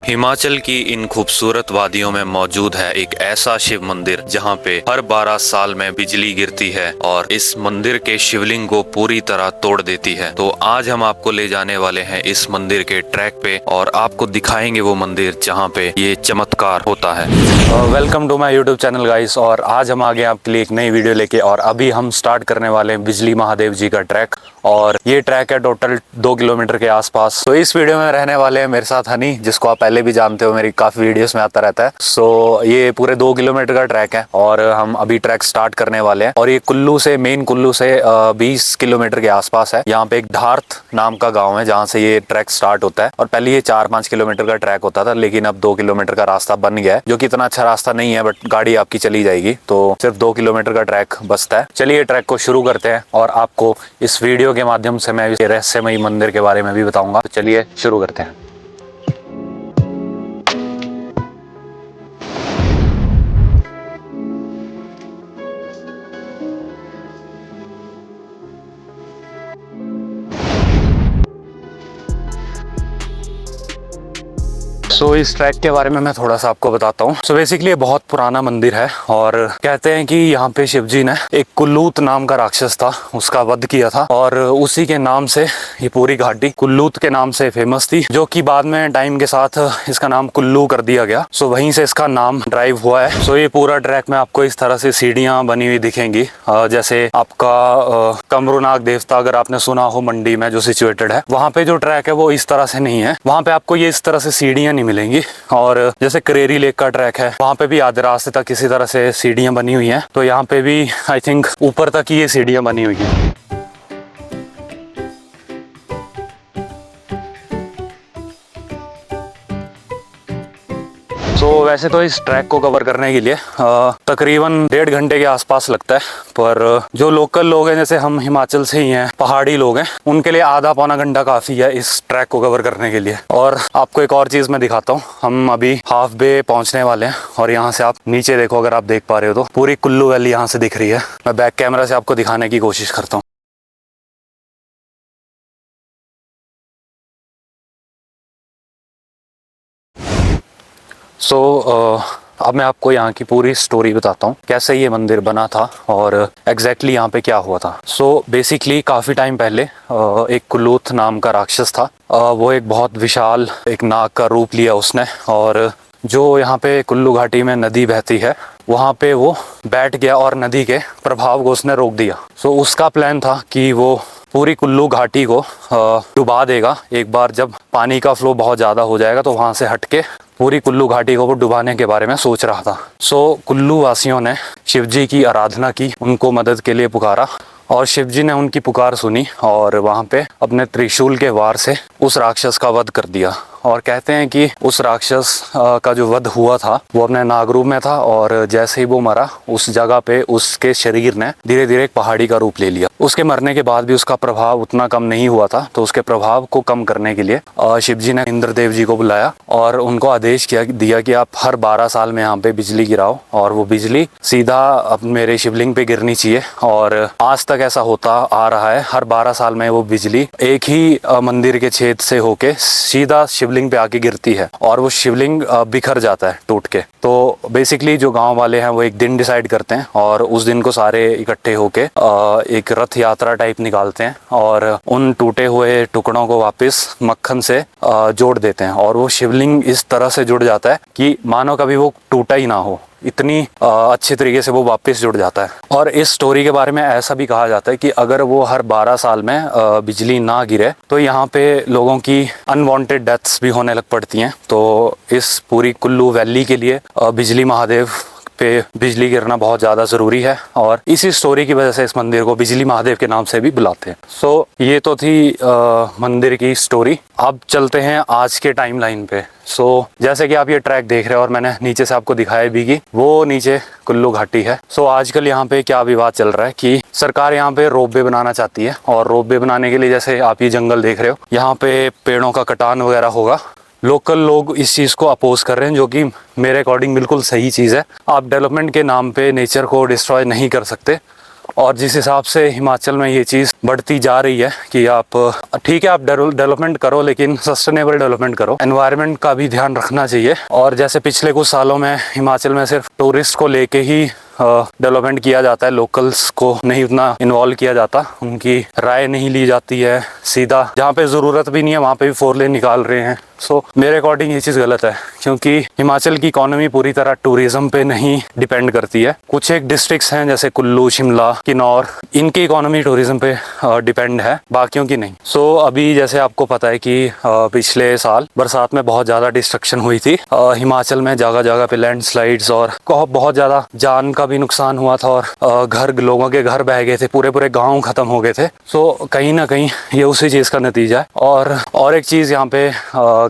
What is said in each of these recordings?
हिमाचल की इन खूबसूरत वादियों में मौजूद है एक ऐसा शिव मंदिर जहां पे हर 12 साल में बिजली गिरती है और इस मंदिर के शिवलिंग को पूरी तरह तोड़ देती है। तो आज हम आपको ले जाने वाले हैं इस मंदिर के ट्रैक पे और आपको दिखाएंगे वो मंदिर जहां पे ये चमत्कार होता है। Welcome to my YouTube channel guys. और आज हम आ गए आपके लिए एक नई वीडियो लेके और अभी हम स्टार्ट करने वाले हैं बिजली महादेव जी का ट्रैक। और ये ट्रैक है टोटल 2 किलोमीटर के आसपास। तो इस वीडियो में रहने वाले हैं मेरे साथ हनी, जिसको आप पहले भी जानते हो, मेरी काफी वीडियोस में आता रहता है। सो ये पूरे 2 किलोमीटर का ट्रैक है और हम अभी ट्रैक स्टार्ट करने वाले हैं। और ये कुल्लू से, मेन कुल्लू से 20 किलोमीटर के आसपास है। यहाँ पे एक धार्थ नाम का गाँव है जहाँ से ये ट्रैक स्टार्ट होता है। और पहले ये 4-5 किलोमीटर का ट्रैक होता था, लेकिन अब 2 किलोमीटर का रास्ता बन गया है, जो कि इतना अच्छा रास्ता नहीं है, बट गाड़ी आपकी चली जाएगी। तो सिर्फ 2 किलोमीटर का ट्रैक बचता है। चलिए ट्रैक को शुरू करते हैं और आपको इस वीडियो के माध्यम से मैं रहस्यमयी मंदिर के बारे में भी बताऊंगा। तो चलिए शुरू करते हैं। सो इस ट्रैक के बारे में मैं थोड़ा सा आपको बताता हूँ। सो बेसिकली ये बहुत पुराना मंदिर है और कहते हैं कि यहाँ पे शिव जी ने एक कुल्लूत नाम का राक्षस था, उसका वध किया था और उसी के नाम से ये पूरी घाटी कुल्लूत के नाम से फेमस थी, जो कि बाद में टाइम के साथ इसका नाम कुल्लू कर दिया गया। सो वहीं से इसका नाम ड्राइव हुआ है। सो ये पूरा ट्रैक में आपको इस तरह से सीढ़ियाँ बनी हुई दिखेंगी, जैसे आपका कमरूनाग देवता अगर आपने सुना हो मंडी में जो सिचुएटेड है, वहाँ पे जो ट्रैक है वो इस तरह से नहीं है। वहाँ पे आपको ये इस तरह से सीढ़ियाँ मिलेंगी। और जैसे करेरी लेक का ट्रैक है, वहां पे भी आधे रास्ते तक इसी तरह से सीढ़ियां बनी हुई हैं। तो यहाँ पे भी आई थिंक ऊपर तक ही ये सीढ़ियां बनी हुई हैं। तो वैसे तो इस ट्रैक को कवर करने के लिए तकरीबन 1.5 घंटे के आसपास लगता है, पर जो लोकल लोग हैं, जैसे हम हिमाचल से ही हैं, पहाड़ी लोग हैं, उनके लिए आधा पौना घंटा काफ़ी है इस ट्रैक को कवर करने के लिए। और आपको एक और चीज़ मैं दिखाता हूँ। हम अभी हाफ बे पहुँचने वाले हैं और यहाँ से आप नीचे देखो, अगर आप देख पा रहे हो तो पूरी कुल्लू वैली यहाँ से दिख रही है। मैं बैक कैमरा से आपको दिखाने की कोशिश करता हूँ। अब मैं आपको यहाँ की पूरी स्टोरी बताता हूँ, कैसे ये मंदिर बना था और एग्जैक्टली यहाँ पे क्या हुआ था। बेसिकली काफ़ी टाइम पहले एक कुल्लूत नाम का राक्षस था। वो एक बहुत विशाल एक नाग का रूप लिया उसने, और जो यहाँ पे कुल्लू घाटी में नदी बहती है वहाँ पे वो बैठ गया और नदी के प्रभाव को उसने रोक दिया। उसका प्लान था कि वो पूरी कुल्लू घाटी को डुबा देगा। एक बार जब पानी का फ्लो बहुत ज़्यादा हो जाएगा तो वहाँ से हट के पूरी कुल्लू घाटी को वो डुबाने के बारे में सोच रहा था। कुल्लू वासियों ने शिव जी की आराधना की, उनको मदद के लिए पुकारा और शिव जी ने उनकी पुकार सुनी और वहाँ पे अपने त्रिशूल के वार से उस राक्षस का वध कर दिया। और कहते हैं कि उस राक्षस का जो वध हुआ था वो अपने नागरूप में था, और जैसे ही वो मरा उस जगह पे उसके शरीर ने धीरे धीरे एक पहाड़ी का रूप ले लिया। उसके मरने के बाद भी उसका प्रभाव उतना कम नहीं हुआ था, तो उसके प्रभाव को कम करने के लिए शिव जी ने इंद्रदेव जी को बुलाया और उनको आदेश दिया कि आप हर 12 साल में यहाँ पे बिजली गिराओ, और वो बिजली सीधा अब मेरे शिवलिंग पे गिरनी चाहिए। और आज तक ऐसा होता आ रहा है, हर 12 साल में वो बिजली एक ही मंदिर के छेद से होके सीधा शिवलिंग पे आके गिरती है और वो शिवलिंग बिखर जाता है टूट के। तो बेसिकली जो गांव वाले हैं वो एक दिन डिसाइड करते हैं और उस दिन को सारे इकट्ठे होके एक रथ यात्रा टाइप निकालते हैं और उन टूटे हुए टुकड़ों को वापस मक्खन से जोड़ देते हैं, और वो शिवलिंग इस तरह से जुड़ जाता है कि मानो कभी वो टूटा ही ना हो, इतनी अच्छे तरीके से वो वापस जुड़ जाता है। और इस स्टोरी के बारे में ऐसा भी कहा जाता है कि अगर वो हर 12 साल में बिजली ना गिरे तो यहाँ पे लोगों की अनवांटेड डेथ्स भी होने लग पड़ती हैं। तो इस पूरी कुल्लू वैली के लिए बिजली महादेव पे बिजली गिरना बहुत ज़्यादा ज़रूरी है, और इसी स्टोरी की वजह से इस मंदिर को बिजली महादेव के नाम से भी बुलाते हैं। ये तो थी मंदिर की स्टोरी। अब चलते हैं आज के टाइम लाइन पे। जैसे कि आप ये ट्रैक देख रहे हो और मैंने नीचे से आपको दिखाया भी कि वो नीचे कुल्लू घाटी है। आजकल यहाँ पे क्या विवाद चल रहा है कि सरकार यहाँ पे रोपवे बनाना चाहती है, और रोपवे बनाने के लिए जैसे आप ये जंगल देख रहे हो, यहाँ पे पेड़ों का कटान वगैरह होगा। लोकल लोग इस चीज़ को अपोज कर रहे हैं, जो कि मेरे अकॉर्डिंग बिल्कुल सही चीज़ है। आप डेवलपमेंट के नाम पे नेचर को डिस्ट्रॉय नहीं कर सकते, और जिस हिसाब से हिमाचल में ये चीज़ बढ़ती जा रही है कि आप ठीक है आप डेवलपमेंट करो लेकिन सस्टेनेबल डेवलपमेंट करो, एनवायरनमेंट का भी ध्यान रखना चाहिए। और जैसे पिछले कुछ सालों में हिमाचल में सिर्फ टूरिस्ट को लेके ही डेवलपमेंट किया जाता है, लोकल्स को नहीं उतना इन्वॉल्व किया जाता, उनकी राय नहीं ली जाती है, सीधा जहाँ पे ज़रूरत भी नहीं है वहाँ पे भी 4 लेन निकाल रहे हैं। सो मेरे अकॉर्डिंग ये चीज़ गलत है, क्योंकि हिमाचल की इकोनॉमी पूरी तरह टूरिज्म पे नहीं डिपेंड करती है। कुछ एक डिस्ट्रिक्ट्स हैं जैसे कुल्लू, शिमला, किन्नौर, इनकी इकोनॉमी टूरिज्म पे डिपेंड है, बाकियों की नहीं। सो अभी जैसे आपको पता है कि पिछले साल बरसात में बहुत ज़्यादा डिस्ट्रक्शन हुई थी हिमाचल में, जगह जगह पे लैंडस्लाइड्स और बहुत ज़्यादा जान का भी नुकसान हुआ था और लोगों के घर बह गए थे, पूरे गाँव ख़त्म हो गए थे। सो कहीं ना कहीं ये उसी चीज़ का नतीजा है। और एक चीज़ यहाँ पे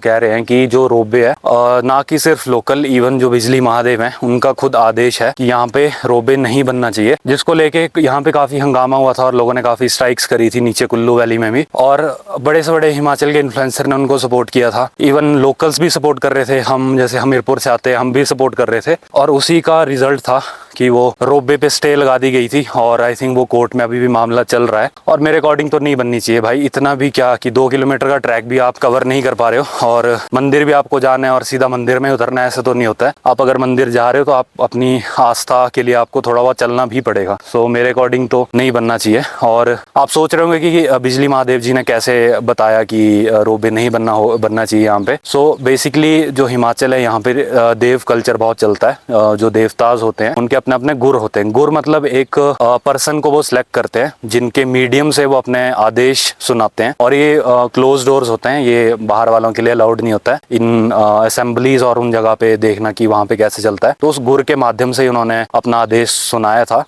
कह रहे हैं कि जो रोपवे है ना कि सिर्फ लोकल, इवन जो बिजली महादेव हैं उनका खुद आदेश है कि यहाँ पे रोपवे नहीं बनना चाहिए, जिसको लेके यहाँ पे काफ़ी हंगामा हुआ था और लोगों ने काफ़ी स्ट्राइक्स करी थी नीचे कुल्लू वैली में भी, और बड़े से बड़े हिमाचल के इन्फ्लुएंसर ने उनको सपोर्ट किया था, इवन लोकल्स भी सपोर्ट कर रहे थे, हम जैसे हमीरपुर से आते हैं हम भी सपोर्ट कर रहे थे। और उसी का रिजल्ट था कि वो रोपवे पे स्टे लगा दी गई थी और आई थिंक वो कोर्ट में अभी भी मामला चल रहा है। और मेरे अकॉर्डिंग तो नहीं बननी चाहिए भाई, इतना भी क्या कि 2 किलोमीटर का ट्रैक भी आप कवर नहीं कर पा रहे हो और मंदिर भी आपको जाना है और सीधा मंदिर में उतरना है, ऐसे तो नहीं होता है। आप अगर मंदिर जा रहे हो तो आप अपनी आस्था के लिए आपको थोड़ा बहुत चलना भी पड़ेगा। सो मेरे अकॉर्डिंग तो नहीं बनना चाहिए। और आप सोच रहे होंगे कि बिजली महादेव जी ने कैसे बताया कि रोपवे नहीं बनना चाहिए यहाँ पे। सो बेसिकली जो हिमाचल है यहाँ पे देव कल्चर बहुत चलता है। जो देवताज होते हैं उनके अपने अपने गुर होते हैं। गुर मतलब एक पर्सन को वो सिलेक्ट करते हैं जिनके मीडियम से वो अपने आदेश सुनाते हैं, और ये क्लोज डोर्स होते हैं, ये बाहर वालों के लिए अलाउड नहीं होता है इन असेंबलीज और उन जगह पे देखना कि वहाँ पे कैसे चलता है। तो उस गुर के माध्यम से उन्होंने अपना आदेश सुनाया था।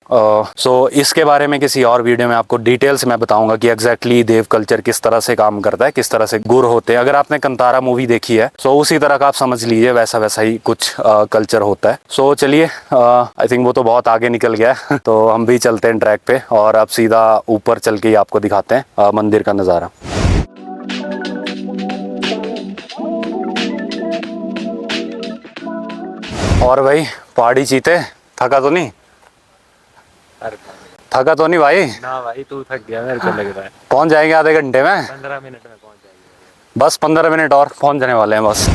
सो इसके बारे में किसी और वीडियो में आपको डिटेल से मैं बताऊंगा कि एग्जैक्टली देव कल्चर किस तरह से काम करता है, किस तरह से गुर होते हैं। अगर आपने कंतारा मूवी देखी है सो उसी तरह का आप समझ लीजिए, वैसा वैसा ही कुछ कल्चर होता है। सो चलिए, आई थिंक वो तो बहुत आगे निकल गया है तो हम भी चलते हैं ट्रैक पे और अब सीधा ऊपर चल के ही आपको दिखाते हैं मंदिर का नज़ारा। और भाई पहाड़ी चीते, थका तो नहीं? थका तो नहीं भाई? ना भाई, तू थक गया मेरे को लग रहा है। पहुंच जाएंगे आधे घंटे में, 15 मिनट में पहुंच जाएंगे। बस 15 मिनट और पहुंच जाने वाले हैं बस।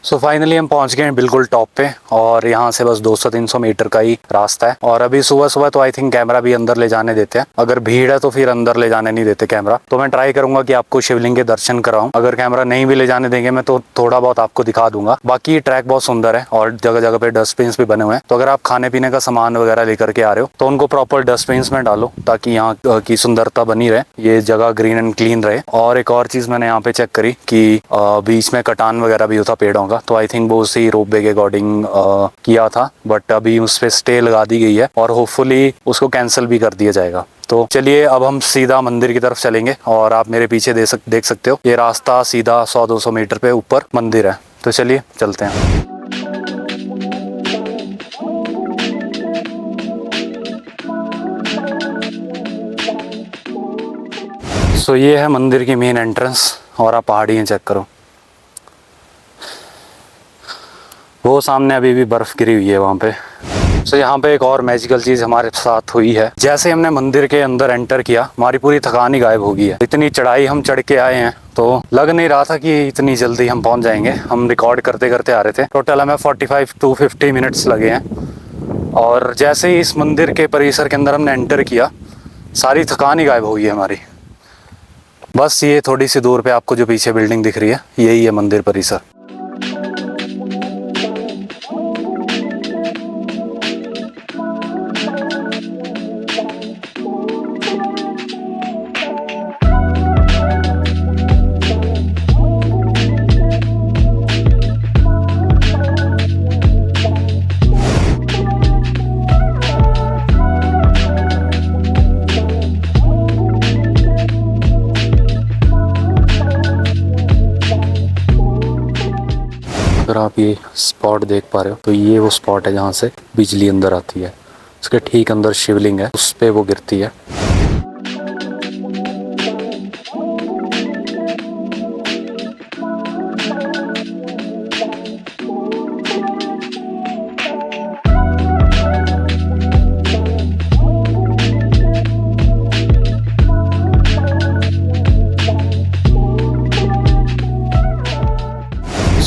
सो फाइनली हम पहुंच गए हैं बिल्कुल टॉप पे, और यहाँ से बस 200-300 मीटर का ही रास्ता है। और अभी सुबह सुबह तो आई थिंक कैमरा भी अंदर ले जाने देते हैं, अगर भीड़ है तो फिर अंदर ले जाने नहीं देते कैमरा। तो मैं ट्राई करूंगा कि आपको शिवलिंग के दर्शन कराऊं। अगर कैमरा नहीं भी ले जाने देंगे मैं तो थोड़ा बहुत आपको दिखा दूंगा। बाकी ट्रैक बहुत सुंदर है और जगह जगह पे डस्टबिन भी बने हुए हैं, तो अगर आप खाने पीने का सामान वगैरह लेकर के आ रहे हो तो उनको प्रॉपर डस्टबिन में डालो ताकि यहाँ की सुंदरता बनी रहे, ये जगह ग्रीन एंड क्लीन रहे। और एक और चीज मैंने यहाँ पे चेक करी कि बीच में कटान वगैरह भी होता पेड़ों का, तो आई थिंक वो उसी रोपवे के अकॉर्डिंग किया था, बट अभी उस पर स्टे लगा दी गई है और होपफुली उसको कैंसिल भी कर दिया जाएगा। तो चलिए अब हम सीधा मंदिर की तरफ चलेंगे, और आप मेरे पीछे देख सकते हो ये रास्ता सीधा 100-200 मीटर पे ऊपर मंदिर है। तो चलिए चलते हैं। सो ये है मंदिर की मेन एंट्रेंस, और आप पहाड़ियाँ चेक करो, वो सामने अभी भी बर्फ गिरी हुई है वहाँ पे। सो यहाँ पे एक और मैजिकल चीज़ हमारे साथ हुई है। जैसे हमने मंदिर के अंदर एंटर किया हमारी पूरी थकान ही गायब हो गई है। इतनी चढ़ाई हम चढ़ के आए हैं तो लग नहीं रहा था कि इतनी जल्दी हम पहुँच जाएंगे। हम रिकॉर्ड करते करते आ रहे थे, टोटल हमें 45 to 50 मिनट्स लगे हैं। और जैसे ही इस मंदिर के परिसर के अंदर हमने एंटर किया सारी थकान ही गायब हो गई है हमारी। बस ये थोड़ी सी दूर पे आपको जो पीछे बिल्डिंग दिख रही है यही है मंदिर परिसर। अगर आप ये स्पॉट देख पा रहे हो तो ये वो स्पॉट है जहाँ से बिजली अंदर आती है। उसके ठीक अंदर शिवलिंग है, उस पे वो गिरती है।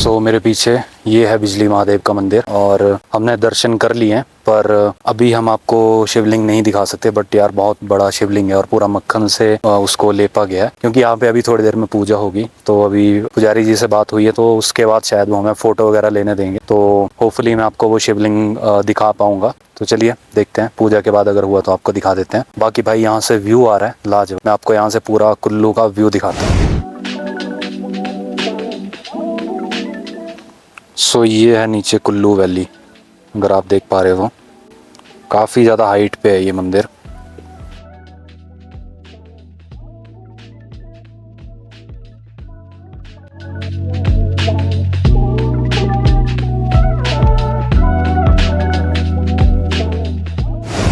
सो मेरे पीछे ये है बिजली महादेव का मंदिर और हमने दर्शन कर लिए हैं, पर अभी हम आपको शिवलिंग नहीं दिखा सकते। बट यार बहुत बड़ा शिवलिंग है और पूरा मक्खन से उसको लेपा गया है, क्योंकि यहाँ पे अभी थोड़ी देर में पूजा होगी। तो अभी पुजारी जी से बात हुई है, तो उसके बाद शायद वो हमें फ़ोटो वगैरह लेने देंगे। तो होपफुली मैं आपको वो शिवलिंग दिखा पाऊँगा। तो चलिए देखते हैं, पूजा के बाद अगर हुआ तो आपको दिखा देते हैं। बाकी भाई यहाँ से व्यू आ रहा है लाजवाब। मैं आपको यहाँ से पूरा कुल्लू का व्यू दिखाता हूँ। सो ये है नीचे कुल्लू वैली, अगर आप देख पा रहे हो। काफ़ी ज़्यादा हाइट पे है ये मंदिर।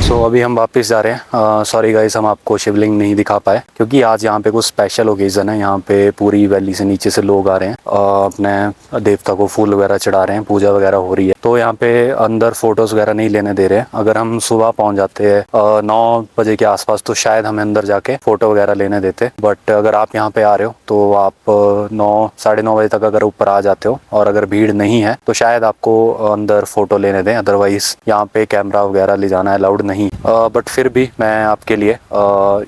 सो अभी हम वापस जा रहे हैं। सॉरी गाइस, हम आपको शिवलिंग नहीं दिखा पाए, क्योंकि आज यहाँ पे कुछ स्पेशल ओकेज़न है। यहाँ पे पूरी वैली से नीचे से लोग आ रहे हैं, अपने देवता को फूल वगैरह चढ़ा रहे हैं, पूजा वगैरह हो रही है। तो यहाँ पे अंदर फोटोज़ वगैरह नहीं लेने दे रहे हैं। अगर हम सुबह पहुँच जाते हैं 9 बजे के आसपास, तो शायद हमें अंदर जाके फ़ोटो वगैरह लेने देते। बट अगर आप यहाँ पे आ रहे हो तो आप 9 साढ़े 9 बजे तक अगर ऊपर आ जाते हो और अगर भीड़ नहीं है तो शायद आपको अंदर फ़ोटो लेने दें। अदरवाइज़ यहाँ पे कैमरा वगैरह ले जाना अलाउड नहीं। बट फिर भी मैं आपके लिए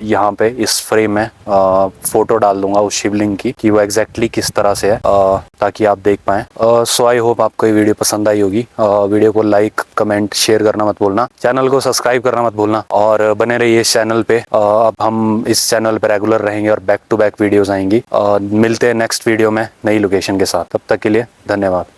यहाँ पे इस फ्रेम में फ़ोटो डाल दूंगा उस शिवलिंग की, कि वो एग्जैक्टली किस तरह से है, ताकि आप देख पाएँ। सो आई होप आपको ये वीडियो पसंद आई होगी। वीडियो को लाइक कमेंट शेयर करना मत भूलना, चैनल को सब्सक्राइब करना मत भूलना और बने रहिए इस चैनल पे। अब हम इस चैनल पे रेगुलर रहेंगे और बैक टू बैक वीडियोस आएंगी। मिलते हैं नेक्स्ट वीडियो में नई लोकेशन के साथ। तब तक के लिए धन्यवाद।